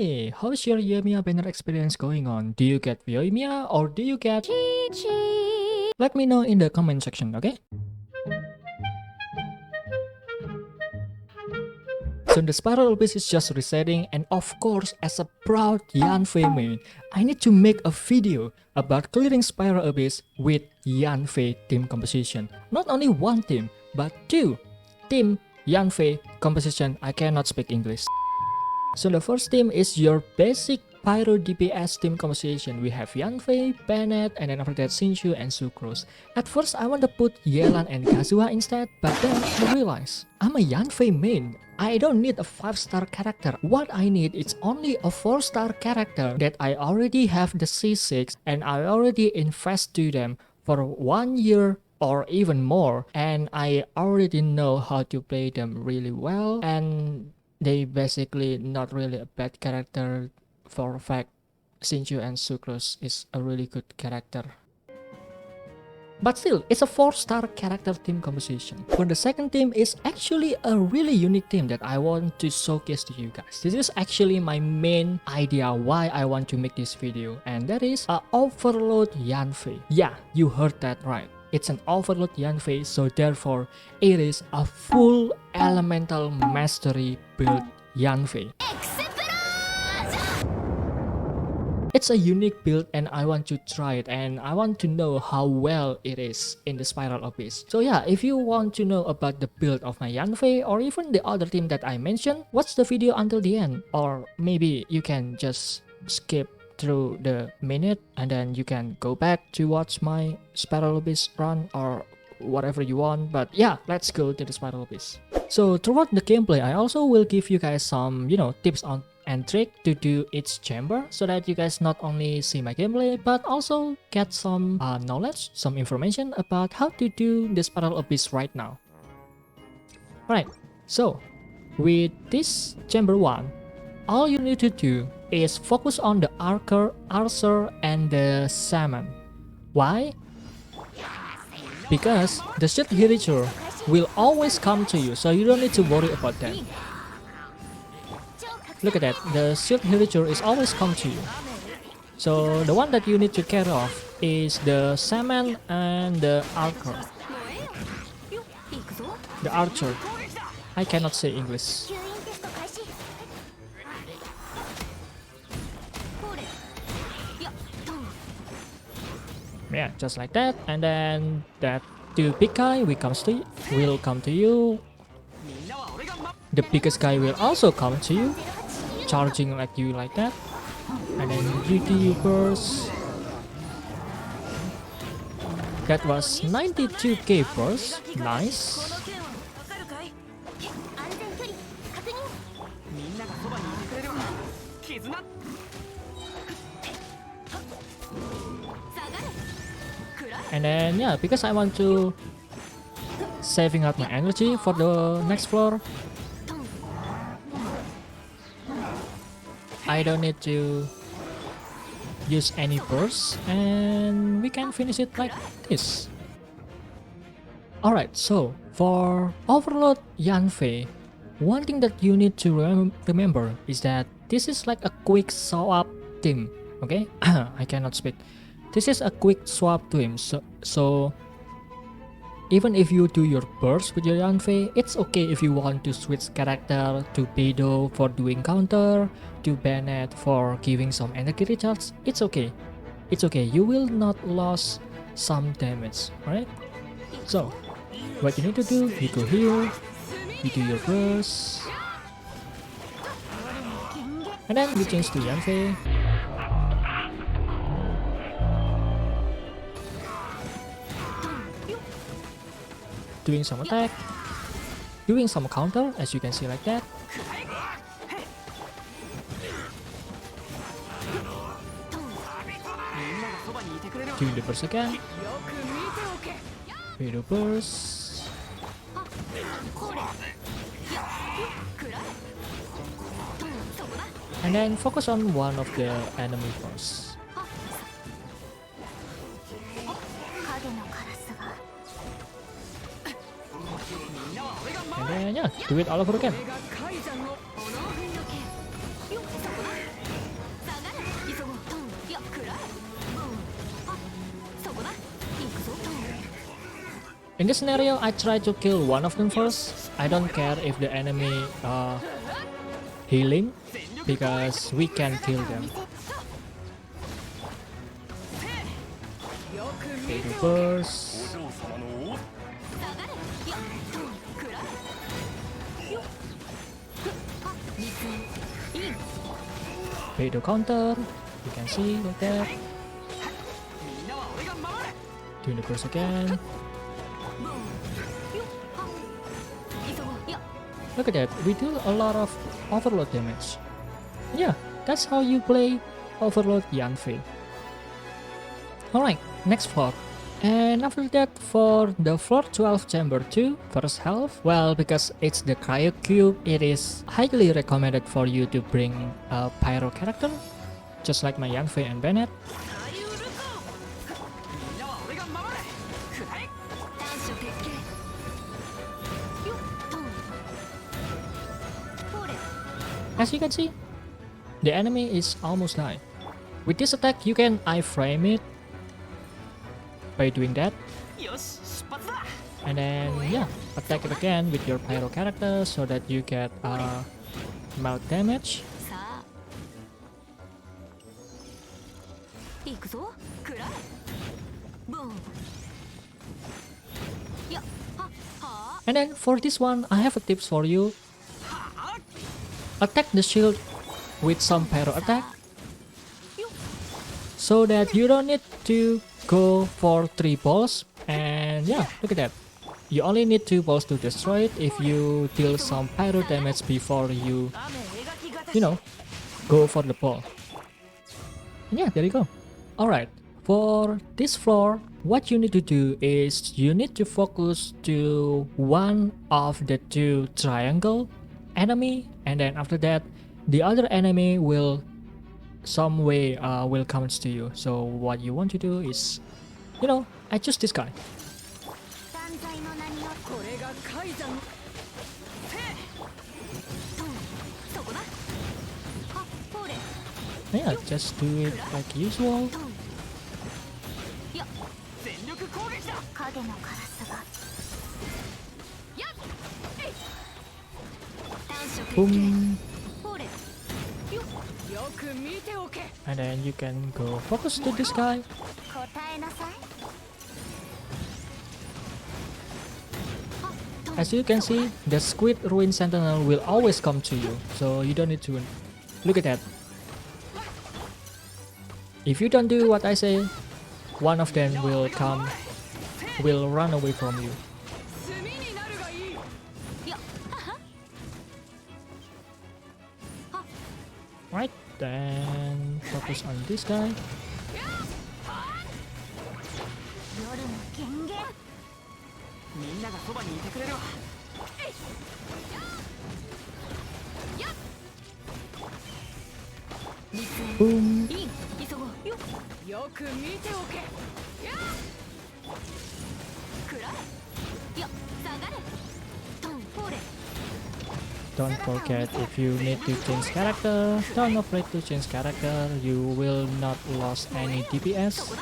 Hey, how's your yoimiya banner experience going on? Do you get yoimiya or do you get Chi? Let me know in the comment section, okay? So the spiral abyss is just resetting, and of course, as a proud Yanfei main, I need to make a video about clearing spiral abyss with Yanfei team composition. Not only one team, but two team Yanfei composition. I cannot speak English. So the first team is your basic Pyro DPS team composition. We have Yanfei, Bennett, and then after that Shinshu and Sucrose. At first I want to put Yelan and Kazuha instead, but then I realized I'm a Yanfei main. I don't need a 5-star character. What I need is only a 4-star character that I already have the C6 and I already invest to them for 1 year or even more, and I already know how to play them really well, and they basically not really a bad character. For a fact, Shinshu and Sucrose is a really good character. But still, it's a 4-star character team composition. For the second team is actually a really unique team that I want to showcase to you guys. This is actually my main idea why I want to make this video, and that is a Overload Yanfei. Yeah, you heard that right. It's an Overload Yanfei, so therefore it is a full elemental mastery build Yanfei. It's a unique build and I want to try it, and I want to know how well it is in the Spiral Abyss. So yeah, if you want to know about the build of my Yanfei or even the other team that I mentioned, watch the video until the end, or maybe you can just skip through the minute and then you can go back to watch my Spiral Abyss run or whatever you want. But yeah, let's go to the Spiral Abyss. So throughout the gameplay, I also will give you guys some, tips on and trick to do each chamber, so that you guys not only see my gameplay but also get some knowledge, some information about how to do the Spiral Abyss right now. Right, so with this chamber 1, all you need to do is focus on the archer and the shaman. Why? Because the shield villager will always come to you, so you don't need to worry about that. Look at that, the shield villager is always come to you. So the one that you need to care of is the shaman and the archer. The archer. I cannot say English. Yeah, just like that, and then that two big guy will come to you. The biggest guy will also come to you, charging like you like that, and then you do your burst. That was 92k burst, nice. And then yeah, because I want to saving up my energy for the next floor, I don't need to use any bursts, and we can finish it like this. Alright, so for Overload Yanfei, one thing that you need to remember is that this is like a quick swap team, okay? I cannot speak. This is a quick swap team, so even if you do your burst with your Yanfei, it's okay if you want to switch character to Beidou for doing counter, to Bennett for giving some energy recharge. It's okay. It's okay. You will not lose some damage, right? So, what you need to do, you go here, you do your burst, and then you change to Yanfei. Doing some attack, doing some counter, as you can see like that. Doing the burst again. We do burst. And then focus on one of the enemy first. And then yeah, do it all over again. In this scenario, I try to kill one of them first. I don't care if the enemy healing, because we can kill them. Okay, the first. Pay to counter. You can see like that. Doing the curse again. Look at that, we do a lot of overload damage. Yeah, that's how you play overload Yanfei. Alright, next floor. And after that, for the floor 12 chamber 2 first half, well, because it's the Cryo Cube, it is highly recommended for you to bring a pyro character, just like my Yanfei and Bennett. As you can see, the enemy is almost died. With this attack, you can iframe it by doing that. And then, yeah, attack it again with your pyro character so that you get melt damage. And then for this one, I have a tips for you. Attack the shield with some pyro attack, so that you don't need to go for 3 balls. And yeah, look at that. You only need 2 balls to destroy it if you deal some pyro damage before you know, go for the ball. And yeah, there you go. Alright, for this floor, what you need to do is you need to focus to one of the 2 triangle enemy, and then after that the other enemy will some way will come to you. So what you want to do is, you know, I choose this guy. Yeah, just do it like usual. Boom. And then you can go focus to this guy. As you can see, the Squid Ruin Sentinel will always come to you, so you don't need to look at that. If you don't do what I say, one of them will run away from you. Right, then focus on this guy. Boom. Don't forget, if you need to change character, don't afraid to change character, you will not lose any DPS.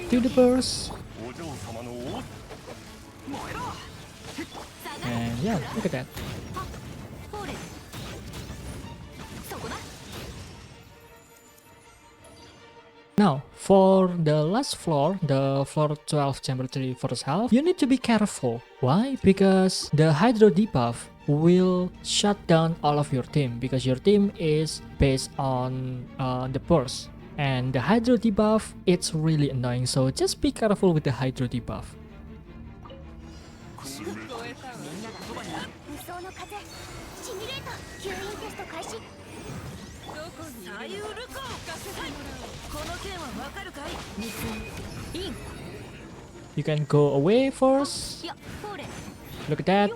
Do the burst. And yeah, look at that. Now, for the last floor, the floor 12 chamber 3 first half, you need to be careful. Why? Because the Hydro debuff will shut down all of your team, because your team is based on the burst. And the Hydro debuff, it's really annoying, so just be careful with the Hydro debuff. You can go away first. Look at that.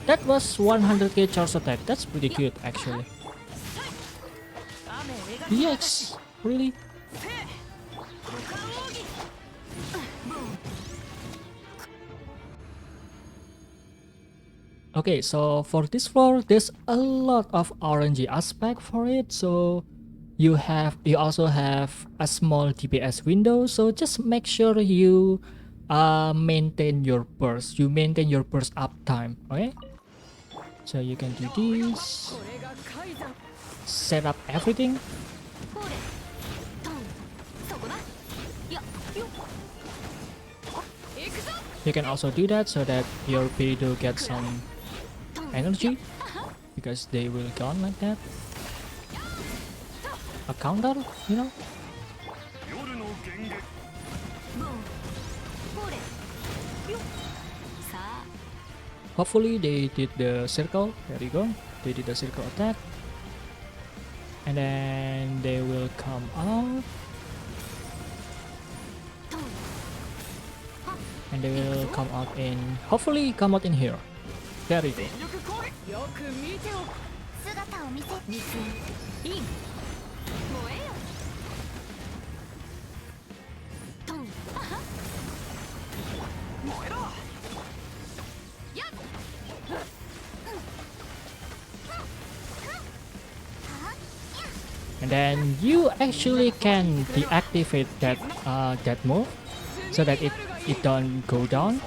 That was 100k charge attack. That's pretty good actually. Yes, really? Okay, so for this floor, there's a lot of RNG aspect for it. So you also have a small DPS window. So just make sure you maintain your burst. You maintain your burst uptime. Okay. So you can do this. Set up everything. You can also do that so that your Beidou gets some energy, because they will gone like that. A counter, you know? Hopefully they did the circle. There you go. They did the circle attack. And then they will come out. And they will come out in, hopefully come out in here. There you go. And then you actually can deactivate that move so that it don't go down.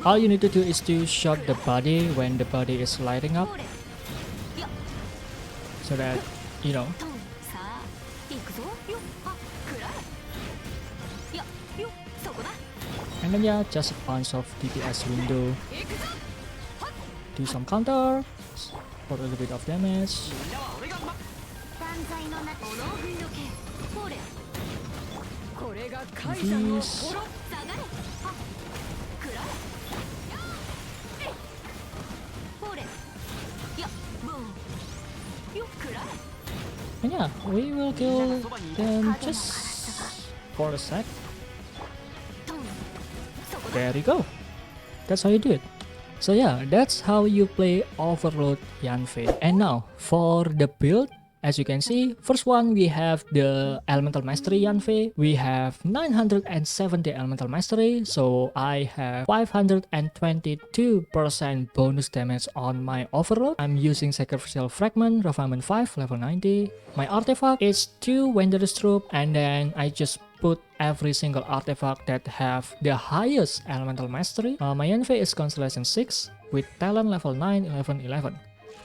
All you need to do is to shot the body when the body is lighting up, so that, you know. And then yeah, just a bunch of DPS window. Do some counter for a little bit of damage. This. And yeah, we will kill them just for a sec. There you go. That's how you do it. So yeah, that's how you play Overload Yanfei. And now for the build, as you can see, first one we have the Elemental Mastery Yanfei. We have 970 Elemental Mastery, so I have 522% bonus damage on my Overload. I'm using Sacrificial Fragment, Refinement 5, level 90. My artifact is 2 Wanderer's Troop, and then I just put every single artifact that have the highest Elemental Mastery. My Yanfei is Constellation 6 with Talent level 9, 11, 11.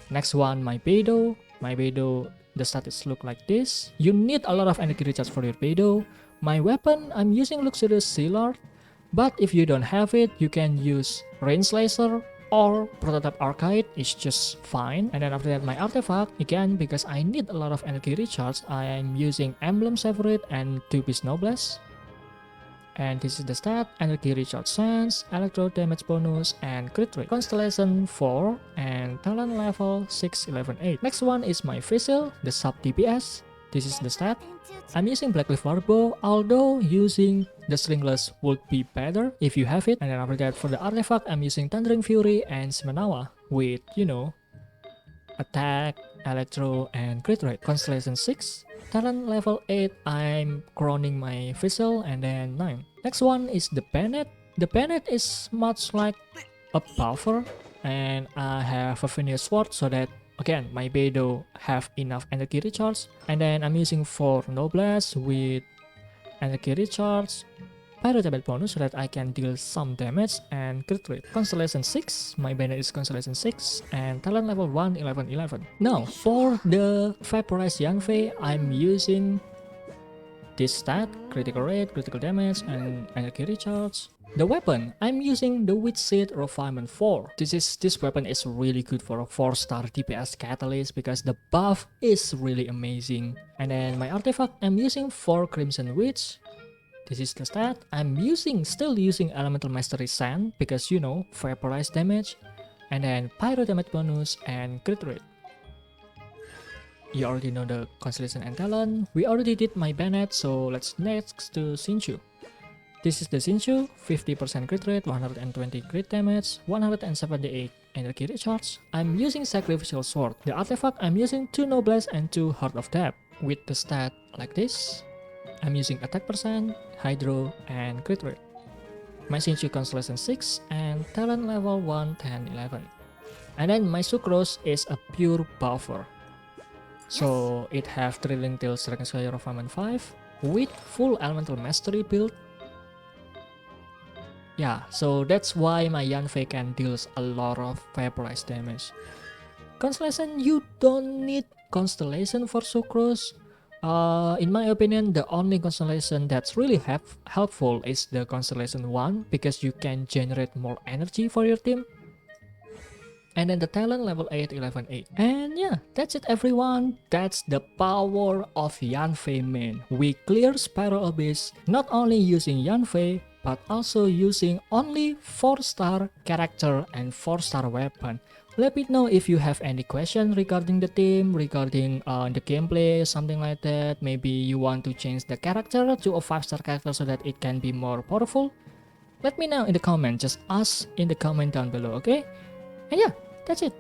Next one, my Beidou. My Beidou, the stats look like this. You need a lot of energy recharge for your Beidou. My weapon, I'm using Luxurious Sealard, but if you don't have it, you can use Range Laser or Prototype Arcade, it's just fine. And then after that, my artifact, again, because I need a lot of energy recharge, I am using Emblem Severit and 2-piece Noblesse. And this is the stat: energy recharge sense, electro damage bonus, and crit rate. Constellation 4 and talent level 6, 11, 8. Next one is my fischl, the sub DPS. This is the stat. I'm using Blackleaf Warbow, although using the Stringless would be better if you have it. And then after that, for the artifact, I'm using Thundering Fury and Shimenawa with, you know, attack, electro, and crit rate. Constellation 6. Talent level 8, I'm crowning my fischl, and then 9. Next one is the Bennett. The Bennett is much like a buffer, and I have a Veneer Sword so that, again, my Beidou have enough energy recharge. And then I'm using 4 Noblesse with energy recharge, Pyro damage bonus so that I can deal some damage, and crit rate. Constellation 6, my Bennett is Constellation 6, and talent level 1, 11, 11. Now, for the Vaporized Yanfei, I'm using this stat, critical rate, critical damage, and energy recharge. The weapon, I'm using the Witch Seed Refinement 4. This weapon is really good for a 4-star DPS Catalyst because the buff is really amazing. And then my artifact, I'm using 4 Crimson Witch. This is the stat. I'm still using Elemental Mastery Sand because, you know, vaporize damage, and then pyro damage bonus and crit rate. You already know the constellation and talent. We already did my Bennett, so let's next to Shinshu. This is the Shinshu, 50% crit rate, 120 crit damage, 178 energy recharge. I'm using Sacrificial Sword. The artifact I'm using 2 Noblesse and 2 Heart of Depth. With the stat like this, I'm using attack percent, hydro, and crit rate. My Shinshu Constellation 6 and talent level 1, 10, 11. And then my Sucrose is a pure buffer. So it have Thrilling Tales Dragon Slayer of Aman 5 with full elemental mastery build. Yeah, so that's why my Yanfei can deals a lot of vaporize damage. Constellation, you don't need Constellation for Sucrose. In my opinion, the only constellation that's really helpful is the Constellation 1 because you can generate more energy for your team. And then the talent level 8, 11, 8. And yeah, that's it everyone. That's the power of Yanfei main. We clear Spiral Abyss not only using Yanfei, but also using only 4-star character and 4-star weapon. Let me know if you have any question regarding the team, regarding the gameplay, something like that. Maybe you want to change the character to a 5-star character so that it can be more powerful. Let me know in the comment. Just ask in the comment down below, okay? And yeah, that's it.